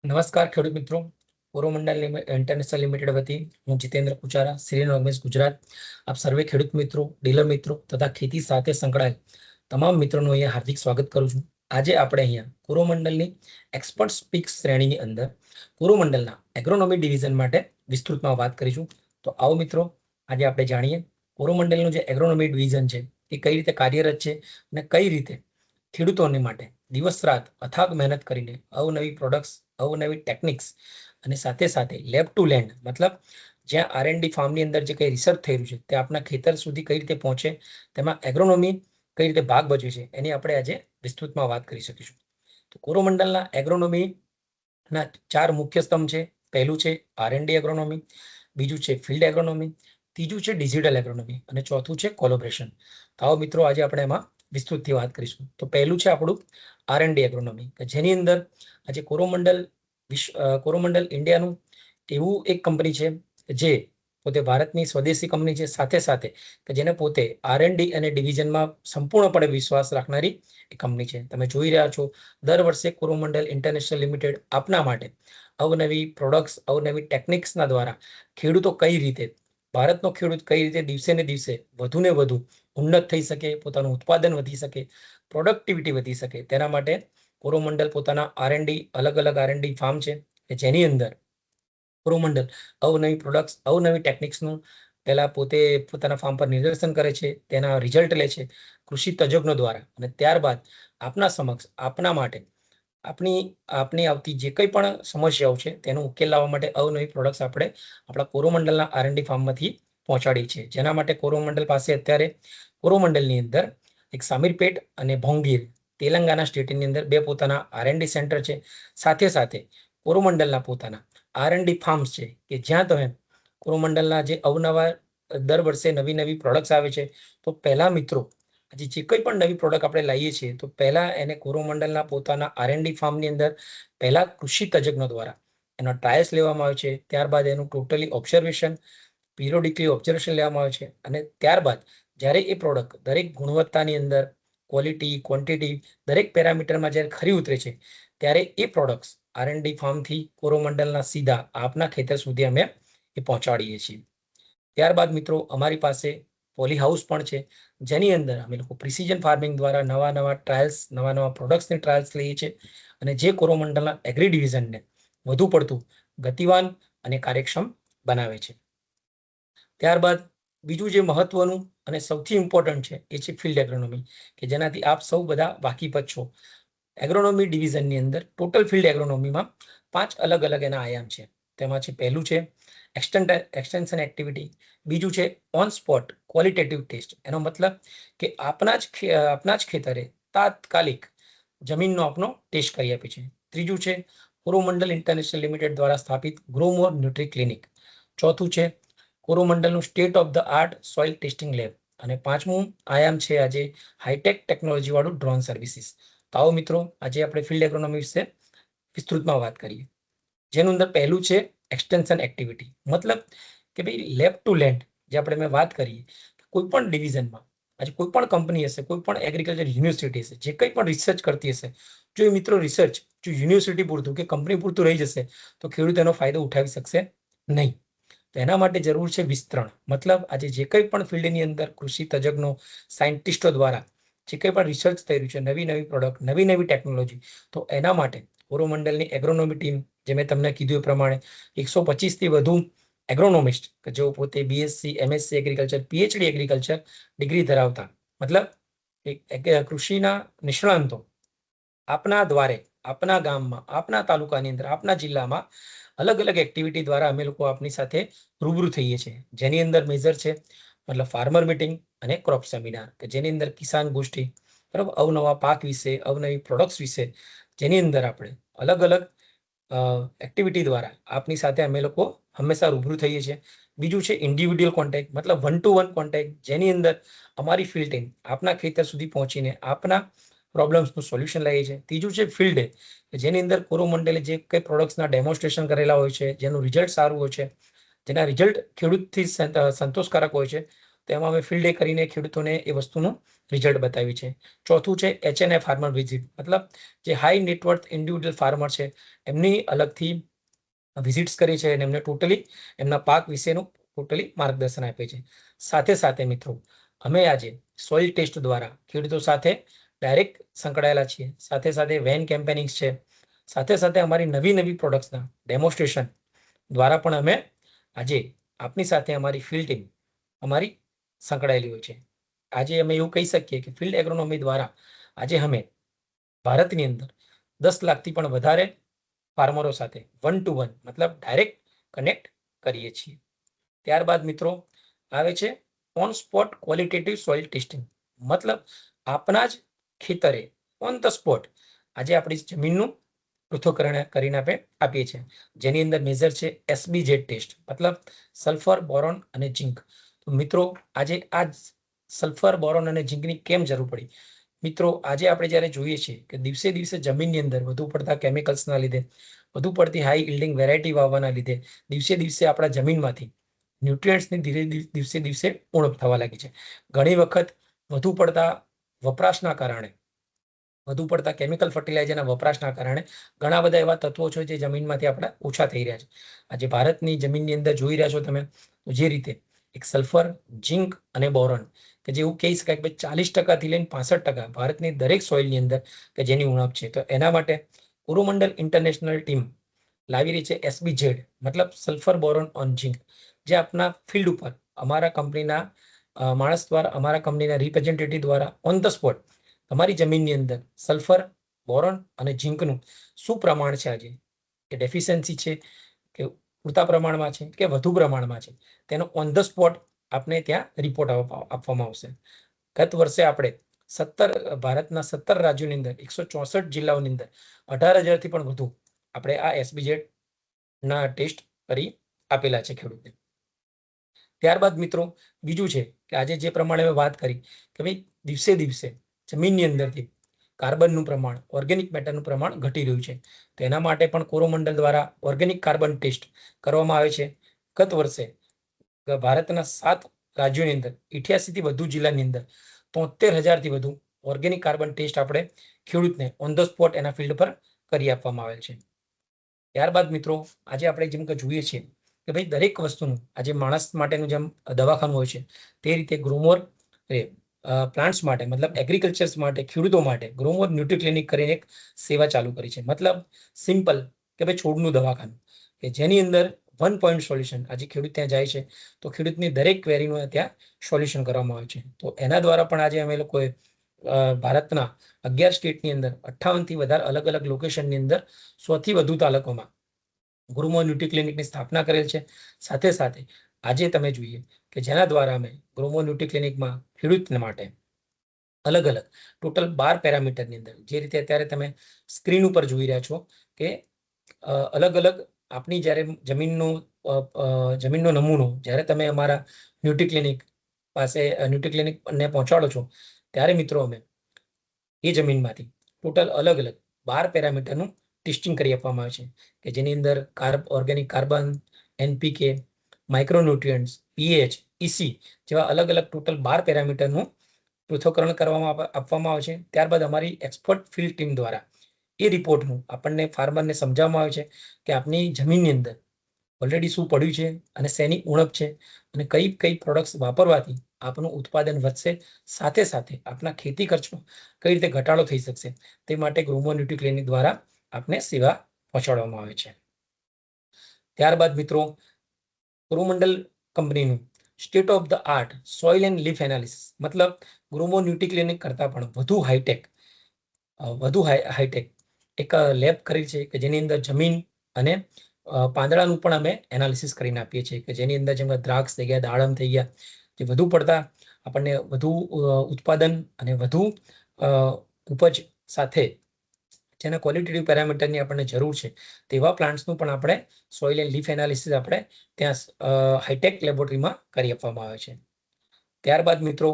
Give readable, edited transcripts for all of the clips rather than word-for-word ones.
નમસ્કાર ખેડૂત મિત્રો, કોરોમંડલ ઇન્ટરનેશનલ લિમિટેડ વતી હું જીતેન્દ્ર કુચારા, સિરિયલ ઓર્ગેનાઇઝ ગુજરાત આપ સર્વે ખેડૂત મિત્રો, ડીલર મિત્રો તથા ખેતી સાથે સંકળાયેલ તમામ મિત્રોનું અહીંયા હાર્દિક સ્વાગત કરું છું. આજે આપણે અહીંયા કોરોમંડલની એક્સપર્ટ સ્પીક્સ શ્રેણીની અંદર કોરોમંડલના એગ્રોનોમી ડિવિઝન માટે વિસ્તૃતમાં વાત કરીશું. તો આવો મિત્રો, આજે આપણે જાણીએ કોરોમંડલનું જે એગ્રોનોમી ડિવિઝન છે એ કઈ રીતે કાર્યરત છે અને કઈ રીતે ખેડૂતોને માટે દિવસ રાત અથાગ મહેનત કરીને અવનવી પ્રોડક્ટ્સ, અવનવી ટેકનિક્સ અને સાથે સાથે લેબ ટુ લેન્ડ મતલબ જ્યાં R&D ફાર્મની અંદર જે કંઈ રિસર્ચ થઈ રહ્યું છે તે આપણા ખેતર સુધી કઈ રીતે પહોંચે, તેમાં એગ્રોનોમી કઈ રીતે ભાગ ભજવે છે એની આપણે આજે વિસ્તૃતમાં વાત કરી શકીશું. તો કોરોમંડલના એગ્રોનોમીના 4 મુખ્ય સ્તંભ છે. પહેલું છે R&D એગ્રોનોમી, બીજું છે ફિલ્ડ એગ્રોનોમી, ત્રીજું છે ડિજિટલ એગ્રોનોમી અને ચોથું છે કોલોબરેશન. તો આવો મિત્રો, આજે આપણે એમાં વિસ્તૃતથી વાત કરીશું. તો પહેલું છે આપણું R&D એગ્રોનોમી, કે જેની અંદર આજે કોરોમંડલ ઇન્ડિયાનું એવું એક કંપની છે જે પોતે ભારતની સ્વદેશી કંપની છે, સાથે સાથે કે જેને પોતે R&D અને ડિવિઝનમાં સંપૂર્ણપણે વિશ્વાસ રાખનારી એક કંપની છે. તમે જોઈ રહ્યા છો, દર વર્ષે કોરોમંડલ ઇન્ટરનેશનલ લિમિટેડ આપના માટે અવનવી પ્રોડક્ટ્સ, અવનવી ટેકનિક્સના દ્વારા ખેડૂતો કઈ રીતે, ભારતનો ખેડૂત કઈ રીતે દિવસે ને દિવસે વધુ ને વધુ ઉન્નત થઈ શકે, પોતાનું ઉત્પાદન વધી શકે, પ્રોડક્ટિવિટી વધી શકે, તેના માટે કોરોમંડલ પોતાના R&D અલગ અલગ R&D ફાર્મ છે કે જેની અંદર કોરોમંડલ અવનવી પ્રોડક્ટ્સ, અવનવી ટેકનિક્સનું પહેલા પોતે પોતાના ફાર્મ પર નિદર્શન કરે છે, તેના રિઝલ્ટ લે છે કૃષિ તજજ્ઞો દ્વારા, અને ત્યારબાદ આપના સમક્ષ આપના માટે આપની આવતી જે કંઈ પણ સમસ્યાઓ છે તેનો ઉકેલ લાવવા માટે અવનવી પ્રોડક્ટ્સ આપણે આપણા કોરોમંડલના R&D ફાર્મમાંથી પહોંચાડી છે. જેના માટે કોરોમંડલ પાસે અત્યારે કોરોમંડલની અંદર એક સામીરપેટ અને ભોંગીર તેલંગાના સ્ટેટની અંદર 2 પોતાના R&D સેન્ટર છે. સાથે સાથે કોરોમંડલના પોતાના R&D ફાર્મ્સ છે કે જ્યાં તમે કોરોમંડલના જે અવનવા દર વર્ષે નવી પ્રોડક્ટ્સ આવે છે, તો પહેલા મિત્રો આજે જે કંઈ પણ નવી પ્રોડક્ટ આપણે લાવીએ છીએ તો પહેલા એને કોરોમંડલના પોતાના R&D ફાર્મની અંદર પહેલા કૃષિ તજજ્ઞો દ્વારા એનો ટ્રાયલ્સ લેવામાં આવે છે. ત્યારબાદ એનું ટોટલી ઓબ્ઝર્વેશન, પિરિયોડિકલી ઓબ્ઝર્વેશન લેવામાં આવે છે અને ત્યારબાદ જ્યારે એ પ્રોડક્ટ દરેક ગુણવત્તાની અંદર ક્વોલિટી, ક્વોન્ટિટી દરેક પેરામીટરમાં જ્યારે ખરી ઉતરે છે, ત્યારે એ પ્રોડક્ટ્સ R&D ફાર્મથી કોરોમંડલના સીધા આપના ખેતર સુધી અમે એ પહોંચાડીએ છીએ. ત્યારબાદ મિત્રો, અમારી પાસે પોલી હાઉસ પણ છે, જેની અંદર અમે લોકો પ્રિસિઝન ફાર્મિંગ દ્વારા નવા ટ્રાયલ્સ, નવા પ્રોડક્ટ્સની ટ્રાયલ્સ લઈએ છીએ અને જે કોરોમંડલના એગ્રી ડિવિઝનને વધુ પડતું ગતિવાન અને કાર્યક્ષમ બનાવે છે. ત્યારબાદ બીજું જે મહત્વનું અને સૌથી ઇમ્પોર્ટન્ટ છે એ છે ફિલ્ડ એગ્રોનોમી, કે જેનાથી આપ સૌ બધા વાકેફ જ છો. એગ્રોનોમી ડિવિઝનની અંદર ટોટલ ફિલ્ડ એગ્રોનોમીમાં 5 અલગ અલગ એના આયામ છે. તેમાં છે પહેલું છે એક્સટેન્શન એક્ટિવિટી, બીજું છે ઓન સ્પોટ ક્વોલિટેટિવ ટેસ્ટ, એનો મતલબ કે આપના જ ખેતરે તાત્કાલિક જમીનનો આપનો ટેસ્ટ કરી આપે છે. ત્રીજું છે કોરોમંડલ ઇન્ટરનેશનલ લિમિટેડ દ્વારા સ્થાપિત ગ્રોમોર ન્યુટ્રી ક્લિનિક. ચોથું છે કોરોમંડલનું state of the art soil testing lab અને 5મું આયામ છે આજે હાઈટેક ટેકનોલોજી વાળું ડ્રોન સર્વિસીસ. તો આવો મિત્રો, આજે આપણે ફિલ્ડ એગ્રોનોમી વિશે વિસ્તૃતમાં વાત કરીએ, જેનું અંદર પહેલું છે એક્સટેન્શન એક્ટિવિટી. મતલબ કે ભાઈ લેબ ટુ લેન્ડ જે આપણે મેં વાત કરીએ, કોઈ પણ ડિવિઝનમાં આજે કોઈ પણ કંપની હશે, કોઈ પણ એગ્રીકલ્ચર યુનિવર્સિટી હશે, જે કંઈ પણ રિસર્ચ કરતી હશે, જો એ મિત્રો રિસર્ચ જો યુનિવર્સિટી પૂરતું કે કંપની પૂરતું રહી જશે તો ખેડૂત એનો ફાયદો ઉઠાવી શકશે નહીં. તો એના માટે જરૂર છે વિસ્તરણ. મતલબ આજે જે કંઈ પણ ફિલ્ડની અંદર કૃષિ તજજ્ઞો, સાયન્ટિસ્ટો દ્વારા જે કંઈ પણ રિસર્ચ થઈ રહ્યું છે, નવી પ્રોડક્ટ, નવી ટેકનોલોજી, તો એના માટે કોરોમંડલની એગ્રોનોમી ટીમ, જે મેં તમને કીધું એ પ્રમાણે 125થી વધુ એગ્રોનોમિસ્ટ કે જેઓ પોતે BSc, MSc agriculture, PhD agriculture degree ધરાવતા, મતલબ કૃષિના નિષ્ણાંતો આપના દ્વારે, આપના ગામમાં, આપના તાલુકાની અંદર, આપના જિલ્લામાં અલગ અલગ એક્ટિવિટી દ્વારા અમે લોકો આપની સાથે રૂબરૂ થઈએ છીએ. જેની અંદર મેજર છે મતલબ ફાર્મર મીટિંગ અને ક્રોપ સેમિનાર, કે જેની અંદર કિસાન ગોષ્ઠી, બરાબર, અવનવા પાક વિશે, અવનવી પ્રોડક્ટ્સ વિશે, જેની અંદર આપણે અલગ અલગ એક્ટિવિટી દ્વારા આપની સાથે અમે લોકો હંમેશા રૂબરૂ થઈએ છીએ. બીજું છે ઇન્ડિવિડ્યુઅલ કોન્ટેક્ટ, મતલબ 1-to-1 કોન્ટેક્ટ, જેની અંદર અમારી ફિલ્ડ ટીમ આપના ખેતર સુધી પહોંચીને આપના પ્રોબ્લેમ્સનું સોલ્યુશન લાવીએ છીએ. ત્રીજું છે ફિલ્ડ ડે, જેની અંદર કોરોમંડલે જે કંઈ પ્રોડક્ટ્સના ડેમોન્સ્ટ્રેશન કરેલા હોય છે, જેનું રિઝલ્ટ સારું હોય છે, જેના રિઝલ્ટ ખેડૂતથી સંતોષકારક હોય છે, તો એમાં અમે ફિલ્ડ ડે કરીને ખેડૂતોને એ વસ્તુનું રિઝલ્ટ બતાવ્યું છે. ચોથું છે HNI ફાર્મર વિઝિટ, મતલબ જે હાઈ નેટવર્થ ઇન્ડિવિડ્યુઅલ ફાર્મર છે એમની અલગથી વિઝિટ્સ કરી છે અને એમને ટોટલી એમના પાક વિશેનું ટોટલી માર્ગદર્શન આપે છે. સાથે સાથે મિત્રો અમે આજે સોઇલ ટેસ્ટ દ્વારા ખેડૂતો સાથે ડાયરેક્ટ સંકળાયેલા છીએ. સાથે સાથે વેન કેમ્પેનિંગ્સ છે. સાથે સાથે અમારી નવી પ્રોડક્ટ્સના ડેમોન્સ્ટ્રેશન દ્વારા પણ અમે આજે આપની સાથે અમારી ફિલ્ડ ટીમ અમારી સંકળાયેલી હોય છે. આજે અમે એવું કહી શકીએ કે ફિલ્ડ એગ્રોનોમી દ્વારા આજે અમે ભારતની અંદર 10 લાખથી પણ વધારે ફાર્મરો સાથે 1-to-1 મતલબ ડાયરેક્ટ કનેક્ટ કરીએ છીએ. ત્યારબાદ મિત્રો આવે છે on spot qualitative soil testing, મતલબ આપના જ ખેતરે ઓન ધ સ્પોટ આજે આપણી જમીનનું પૃથ્થકરણ કરીને આપીએ છીએ, જેની અંદર મેજર છે SBZ ટેસ્ટ, મતલબ સલ્ફર, બોરોન અને ઝિંક. તો મિત્રો આજે આ સલ્ફર, બોરોન અને ઝિંકની કેમ જરૂર પડી? મિત્રો આજે આપણે જ્યારે જોઈએ છીએ કે દિવસે દિવસે જમીનની અંદર વધુ પડતા કેમિકલ્સના લીધે, વધુ પડતી હાઈ ઇલ્ડિંગ વેરાયટી વાવવાના લીધે દિવસે દિવસે આપણા જમીનમાંથી ન્યુટ્રિયન્ટ્સની ધીરે દિવસે દિવસે ઉણપ થવા લાગી છે. ઘણી વખત વધુ પડતા વપરાશના કારણે, વધુ પડતા કેમિકલ ફર્ટિલાઇઝરના વપરાશના કારણે ઘણા બધા એવા તત્વો છે જે જમીનમાંથી આપણા ઓછા થઈ રહ્યા છે. આજે ભારતની જમીનની અંદર જોઈ રહ્યા છો તમે, જે રીતે એક સલ્ફર, ઝિંક અને બોરોન કે જે એવું કહી શકાય કે 40%થી લઈને 65% ભારતની દરેક સોઇલની અંદર કે જેની ઉણપ છે. તો એના માટે કોરોમંડલ ઇન્ટરનેશનલ ટીમ લાવી રહી છે SBZ, મતલબ સલ્ફર, બોરોન ઓન ઝિંક, જે આપના ફિલ્ડ ઉપર અમારા કંપનીના માણસ દ્વારા, અમારા કંપનીના રિપ્રેઝેન્ટેટિવ દ્વારા ઓન ધ સ્પોટ તમારી જમીનની અંદર સલ્ફર, બોરોન અને ઝિંકનું શું પ્રમાણ છે, આજે કે ડેફિશિયન્સી છે કે પૂરતા પ્રમાણમાં છે કે વધુ પ્રમાણમાં છે, તેનો ઓન ધ સ્પોટ આપને ત્યાં રિપોર્ટ આપવામાં આવશે. ગત વર્ષે આપણે ભારતના 17 રાજ્યોની અંદર 164 જિલ્લાઓની અંદર 18,000થી પણ વધુ આપણે આ SBZ ના ટેસ્ટ કરી આપેલા છે ખેડૂતને. ત્યારબાદ મિત્રો બીજું છે કે આજે જે પ્રમાણે મેં વાત કરી કે ભાઈ દિવસે દિવસે જમીનની અંદરથી કાર્બનનું પ્રમાણ, ઓર્ગેનિક મેટરનું પ્રમાણ ઘટી રહ્યું છે. તો એના માટે પણ કોરોમંડલ દ્વારા ઓર્ગેનિક કાર્બન ટેસ્ટ કરવામાં આવે છે. ગત વર્ષે ભારતના 7 રાજ્યોની અંદર 88થી વધુ જિલ્લાની અંદર 73,000થી વધુ ઓર્ગેનિક કાર્બન ટેસ્ટ આપણે ખેડૂતને ઓન ધ સ્પોટ એના ફિલ્ડ પર કરી આપવામાં આવેલ છે. ત્યારબાદ મિત્રો આજે આપણે જેમ કે જોઈએ છીએ કે ભાઈ દરેક વસ્તુનું આજે માણસ માટેનું જેમ દવાખાનું હોય છે, તે રીતે ગ્રોમોર પ્લાન્ટ્સ માટે, મતલબ એગ્રીકલ્ચર્સ માટે, ખેડૂતો માટે ગ્રોમોર ન્યુટ્રી ક્લિનિક કરીને એક સેવા ચાલુ કરી છે. મતલબ સિમ્પલ કે ભાઈ છોડનું દવાખાનું કે જેની અંદર 1 પોઈન્ટ સોલ્યુશન. આજે ખેડૂત ત્યાં જાય છે તો ખેડૂતની દરેક ક્વેરીનું ત્યાં સોલ્યુશન કરવામાં આવે છે. તો એના દ્વારા પણ આજે અમે લોકોએ ભારતના 11 સ્ટેટની અંદર 58થી વધારે અલગ અલગ લોકેશનની અંદર 100થી વધુ તાલુકામાં ગ્રોમોર ન્યુટ્રી ક્લિનિકની સ્થાપના કરેલ છે. સાથે સાથે આજે તમે જોઈએ કે જેના દ્વારા અમે ગ્રોમોર ન્યુટ્રી ક્લિનિકમાં ખેડૂત માટે અલગ અલગ ટોટલ 12 પેરામીટરની અંદર, જે રીતે અત્યારે તમે સ્ક્રીન ઉપર જોઈ રહ્યા છો કે અલગ અલગ આપની જ્યારે જમીનનો નમૂનો જ્યારે તમે અમારા ન્યુટ્રી ક્લિનિક પાસે ન્યુટ્રી ક્લિનિકને પહોંચાડો છો, ત્યારે મિત્રો અમે એ જમીનમાંથી ટોટલ અલગ અલગ 12 પેરામીટરનું ટેસ્ટિંગ કરી આપવામાં આવે છે કે જેની અંદર organic carbon, NPK, માઇક્રોન્યુટ્રિયન્ટ્સ, pH, EC જેવા અલગ અલગ ટોટલ 12 પેરામીટરનું પૃથ્થકરણ કરવામાં આપવામાં આવે છે. ત્યારબાદ અમારી એક્સપર્ટ ફિલ્ડ ટીમ દ્વારા એ રિપોર્ટનું આપણને ફાર્મરને સમજાવવામાં આવે છે કે આપની જમીનની અંદર ઓલરેડી શું પડ્યું છે અને શેની ઉણપ છે અને કઈ કઈ પ્રોડક્ટ્સ વાપરવાથી આપનું ઉત્પાદન વધશે, સાથે સાથે આપના ખેતી ખર્ચમાં કઈ રીતે ઘટાડો થઈ શકશે, તે માટે ગ્રોમોર ન્યુટ્રી ક્લિનિક દ્વારા આપને સેવા પહોંચાડવામાં આવે છે. ત્યારબાદ મિત્રો કોરોમંડલ કંપનીનું state of the art soil and leaf analysis, મતલબ ગ્રોમોર ન્યુટ્રી ક્લિનિક કરતાં પણ વધુ હાઈટેક એક લેબ કરી છે કે જેની અંદર જમીન અને પાંદડાનું પણ અમે એનાલિસિસ કરીને આપીએ છીએ કે જેની અંદર જેમ કે દ્રાક્ષ થઈ ગયા, દાડમ થઈ ગયા, જે વધુ પડતા આપણને વધુ ઉત્પાદન અને વધુ ઉપજ સાથે જેના ક્વોલિટેટિવ પેરામીટરની આપણને જરૂર છે તેવા પ્લાન્ટ્સનું પણ આપણે સોઇલ એન્ડ લીફ એનાલિસિસ આપણે ત્યાં હાઈટેક લેબોરેટરીમાં કરી આપવામાં આવે છે. ત્યારબાદ મિત્રો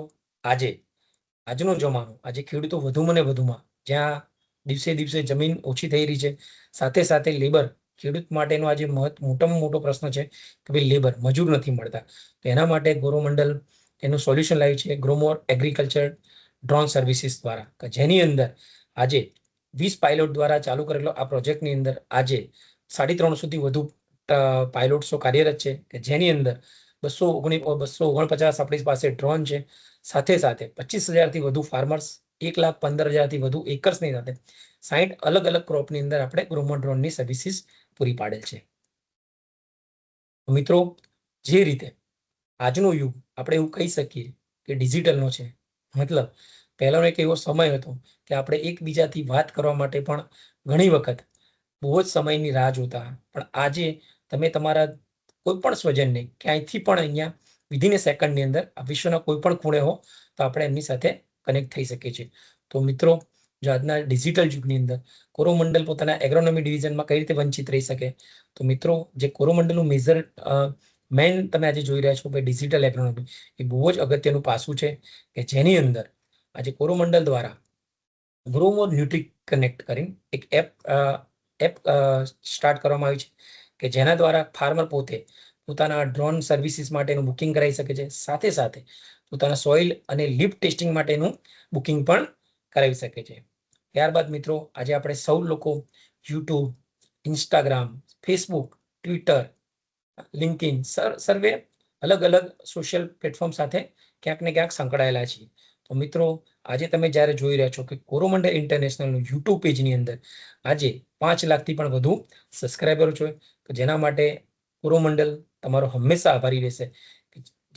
આજનો જમાનો, આજે ખેડૂતો વધુમાં ને વધુમાં જ્યાં દિવસે દિવસે જમીન ઓછી થઈ રહી છે, સાથે સાથે લેબર, ખેડૂત માટેનો આજે મોટામાં મોટો પ્રશ્ન છે કે ભાઈ લેબર, મજૂર નથી મળતા. તો એના માટે કોરોમંડલ એનું સોલ્યુશન લાવ્યું છે ગ્રોમોર એગ્રીકલ્ચર ડ્રોન સર્વિસીસ દ્વારા, કે જેની અંદર આજે 20 પાયલોટ દ્વારા ચાલુ કરેલો આ પ્રોજેક્ટની અંદર આજે 350 થી વધુ પાયલોટ્સો કાર્યરત છે, કે જેની અંદર 249 આપણી પાસે ડ્રોન છે, સાથે સાથે 25,000 થી વધુ ફાર્મર્સ, 1,15,000 થી વધુ એકર્સની સાથે 60 અલગ અલગ ક્રોપની અંદર આપણે ગ્રોમોર ડ્રોનની સર્વિસીસ પૂરી પાડેલ છે. મિત્રો, જે રીતે આજનો યુગ આપણે એવું કહી શકીએ કે ડિજિટલનો છે, મતલબ પહેલાનો એક એવો સમય હતો કે આપણે એકબીજાથી વાત કરવા માટે પણ ઘણી વખત બહુ જ સમયની રાહ જોતા, પણ આજે તમે તમારા કોઈ પણ સ્વજનને ક્યાંયથી પણ અહીંયા વિધિન એ સેકન્ડની અંદર આ વિશ્વના કોઈ પણ ખૂણે હો તો આપણે એમની સાથે કનેક્ટ થઈ શકીએ છીએ. તો મિત્રો, જો આજના ડિજિટલ યુગની અંદર કોરોમંડલ પોતાના એગ્રોનોમી ડિવિઝનમાં કઈ રીતે વંચિત રહી શકે, તો મિત્રો જે કોરોમંડલનું મેઇન તમે આજે જોઈ રહ્યા છો કે ડિજિટલ એગ્રોનોમી એ બહુ જ અગત્યનું પાસું છે, કે જેની અંદર આજે કોરોમંડલ દ્વારા ગ્રોમોર ન્યુટ્રી કનેક્ટ કરીને એક એપ સ્ટાર્ટ કરવામાં આવી છે, કે જેના દ્વારા ફાર્મર પોતે પોતાના ડ્રોન સર્વિસીસ માટેનું બુકિંગ કરાવી શકે છે, સાથે સાથે પોતાના સોઇલ અને લીફ ટેસ્ટિંગ માટેનું બુકિંગ પણ કરાવી શકે છે. ત્યારબાદ મિત્રો, આજે આપણે સૌ લોકો યુટ્યુબ, ઇન્સ્ટાગ્રામ, ફેસબુક, ટ્વિટર, લિંકિન સર્વે અલગ અલગ સોશિયલ પ્લેટફોર્મ સાથે ક્યાંક ને ક્યાંક સંકળાયેલા છીએ. તો મિત્રો, આજે તમે જ્યારે જોઈ રહ્યા છો કે કોરોમંડલ ઇન્ટરનેશનલનું યુટ્યુબ પેજની અંદર આજે 5 લાખથી પણ વધુ સબસ્ક્રાઈબરો છે, તો જેના માટે કોરોમંડલ તમારો હંમેશા આભારી રહેશે,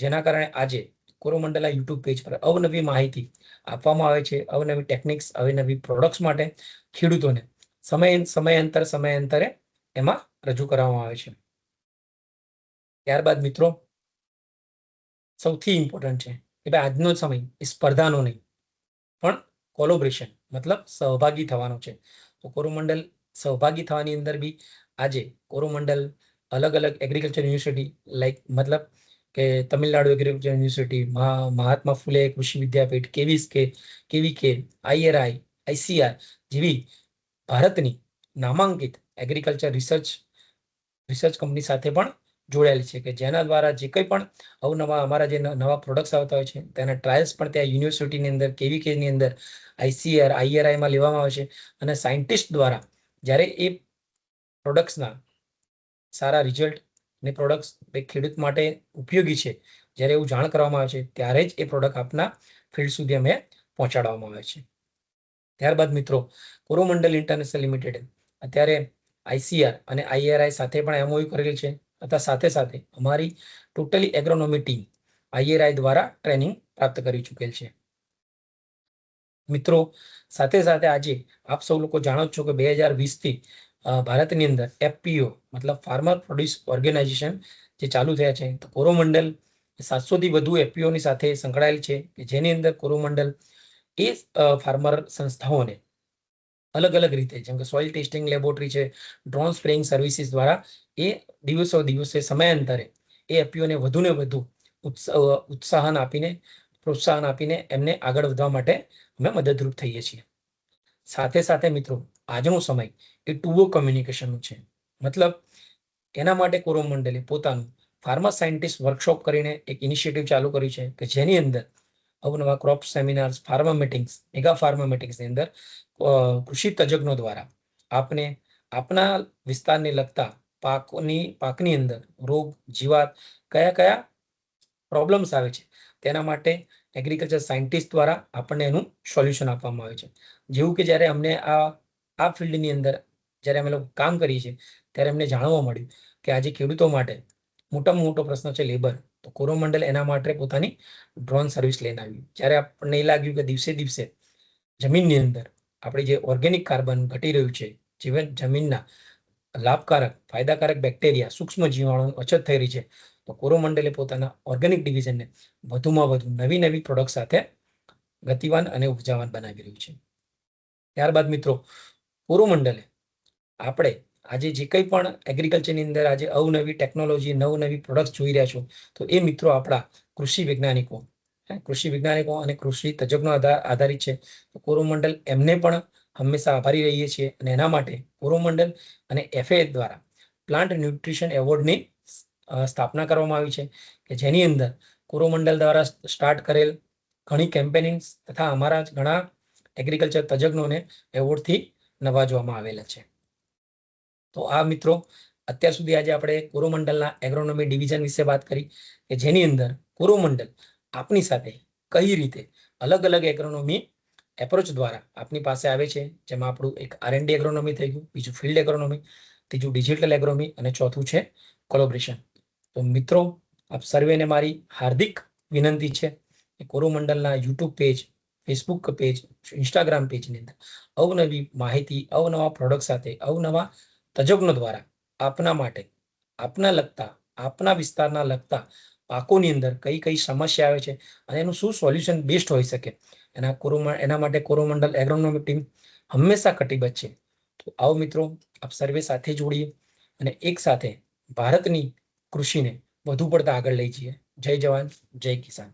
જેના કારણે આજે કોરોમંડલ આ યુટ્યુબ પેજ પર અવનવી માહિતી આપવામાં આવે છે, અવનવી ટેકનિક્સ, અવનવી પ્રોડક્ટ્સ માટે ખેડૂતોને સમયાંતરે એમાં રજૂ કરવામાં આવે છે. ત્યારબાદ મિત્રો, સૌથી ઇમ્પોર્ટન્ટ છે કે ભાઈ આજનો સમય એ સ્પર્ધાનો નહીં પણ કોલોબ્રેશન મતલબ સહભાગી થવાનો છે. તો કોરોમંડલ સહભાગી થવાની અંદર બી આજે કોરોમંડલ અલગ અલગ એગ્રીકલ્ચર યુનિવર્સિટી મતલબ કે તમિલનાડુ એગ્રીકલ્ચર યુનિવર્સિટી, મહાત્મા ફૂલે કૃષિ વિદ્યાપીઠ, કેવીકે, IRI, ICR જેવી ભારતની નામાંકિત એગ્રીકલ્ચર રિસર્ચ કંપની સાથે પણ જોડાયેલી છે, કે જેના દ્વારા જે કંઈ પણ અવનવા અમારા જે નવા પ્રોડક્ટ્સ આવતા હોય છે તેના ટ્રાયલ્સ પણ ત્યાં યુનિવર્સિટીની અંદર, કેવીકેની અંદર, ICR, IRIમાં લેવામાં આવે છે, અને સાયન્ટિસ્ટ દ્વારા જ્યારે એ પ્રોડક્ટ્સના સારા રિઝલ્ટ અને પ્રોડક્ટ્સ ખેડૂત માટે ઉપયોગી છે જ્યારે એવું જાણ કરવામાં આવે છે, ત્યારે જ એ પ્રોડક્ટ આપના ફિલ્ડ સુધી અમે પહોંચાડવામાં આવે છે. ત્યારબાદ મિત્રો, કોરોમંડલ ઇન્ટરનેશનલ લિમિટેડ અત્યારે ICR અને IRI સાથે પણ MOU કરેલી છે, તથા સાથે સાથે અમારી ટોટલી એગ્રોનોમી ટીમ IRI દ્વારા ટ્રેનિંગ પ્રાપ્ત કરી ચૂકેલ છે. મિત્રો, સાથે સાથે આજે આપ સૌ લોકો જાણો છો કે 2020થી ભારતની અંદર FPO મતલબ ફાર્મર પ્રોડ્યુસ ઓર્ગેનાઇઝેશન જે ચાલુ થયા છે, તો કોરોમંડલ 700થી વધુ FPOની સાથે સંકળાયેલ છે, કે જેની અંદર કોરોમંડલ એ ફાર્મર સંસ્થાઓને અલગ અલગ રીતે, જેમ કે સોઇલ ટેસ્ટિંગ લેબોરેટરી છે, ડ્રોન સ્પ્રેઇંગ સર્વિસીસ દ્વારા એ દિવસે સમયાંતરે એ FPOને વધુને વધુ પ્રોત્સાહન આપીને એમને આગળ વધવા માટે અમે મદદરૂપ થઈએ છીએ. સાથે સાથે મિત્રો, આજનો સમય એ ટુવો કમ્યુનિકેશનનું છે, મતલબ એના માટે કોરોમંડલે પોતાનું ફાર્મર સાયન્ટિસ્ટ વર્કશોપ કરીને એક ઇનિશિયેટિવ ચાલુ કર્યું છે, કે જેની અંદર અવનવા crop seminars, farmer meetings, mega farmer મીટિંગ્સની અંદર કૃષિ તજજ્ઞો દ્વારા આપને આપના વિસ્તારને લગતા પાકની અંદર રોગ, જીવાત, કયા પ્રોબ્લેમ્સ આવે છે તેના માટે એગ્રીકલ્ચર સાયન્ટિસ્ટ દ્વારા આપણને એનું સોલ્યુશન આપવામાં આવે છે. જેવું કે જ્યારે અમને આ ફિલ્ડની અંદર જ્યારે અમે લોકો કામ કરીએ છીએ ત્યારે અમને જાણવા મળ્યું કે આજે ખેડૂતો માટે મોટામાં મોટો પ્રશ્ન છે લેબર, તો કોરોમંડલ એના માટે પોતાની ડ્રોન સર્વિસ લઈને આવ્યું. જ્યારે આપણને એ લાગ્યું કે દિવસે દિવસે જમીનની અંદર આપણે જે ઓર્ગેનિક કાર્બન ઘટી રહ્યું છે, જમીનના ફાયદાકારક બેક્ટેરિયા, સૂક્ષ્મ જીવાણુ અછત થઈ રહી છે, તો કોરોમંડલે પોતાના ઓર્ગેનિક ડિવિઝનને વધુમાં વધુ નવી પ્રોડક્ટ સાથે ગતિવાન અને ઉર્જાવાન બનાવી રહ્યું છે. ત્યારબાદ મિત્રો, કોરોમંડલે આપણે આજે જે કંઈ પણ એગ્રીકલ્ચરની અંદર આજે અવનવી ટેકનોલોજી, નવી પ્રોડક્ટ્સ જોઈ રહ્યા છો, તો એ મિત્રો આપણા કૃષિ વૈજ્ઞાનિકો અને કૃષિ તજજ્ઞો આધારિત છે. તો કોરોમંડલ એમને પણ હંમેશા આભારી રહીએ છીએ, અને એના માટે કોરોમંડલ અને FAO દ્વારા પ્લાન્ટ ન્યુટ્રિશન એવોર્ડની સ્થાપના કરવામાં આવી છે, કે જેની અંદર કોરોમંડલ દ્વારા સ્ટાર્ટ કરેલ ઘણી કેમ્પેનિંગ્સ તથા અમારા જ ઘણા એગ્રીકલ્ચર તજજ્ઞોને એવોર્ડથી નવાજવામાં આવેલા છે. તો આ મિત્રો અત્યાર સુધી આજે આપણે કોરોમંડલના એગ્રોનોમી ડિવિઝન વિશે વાત કરી કે જેની અંદર કોરોમંડલ આપની સાથે કઈ રીતે અલગ અલગ એગ્રોનોમી એપ્રોચ દ્વારા આપની પાસે આવે છે, જેમાં આપણું એક R&D એગ્રોનોમી થઈ ગયું, બીજું ફિલ્ડ એગ્રોનોમી, ત્રીજું ડિજિટલ એગ્રોનોમી અને ચોથું છે કોલોબ્રેશન. તો મિત્રો આપ સર્વેને મારી હાર્દિક વિનંતી છે કે કોરોમંડલના YouTube page, Facebook page, Instagram પેજની અંદર અવનવી માહિતી, અવનવા પ્રોડક્ટ સાથે અવનવા તજજ્ઞો દ્વારા આપના માટે, આપના લગતા, આપના વિસ્તારના લગતા પાકોની અંદર કઈ કઈ સમસ્યા આવે છે અને એનું શું સોલ્યુશન બેસ્ટ હોઈ શકે એના માટે કોરોમંડલ એગ્રોનોમી ટીમ હંમેશા કટિબદ્ધ છે. તો આવો મિત્રો આપ સર્વે સાથે જોડીએ અને એક સાથે ભારતની કૃષિને વધુ પડતા આગળ લઈ જઈએ. જય જવાન, જય કિસાન.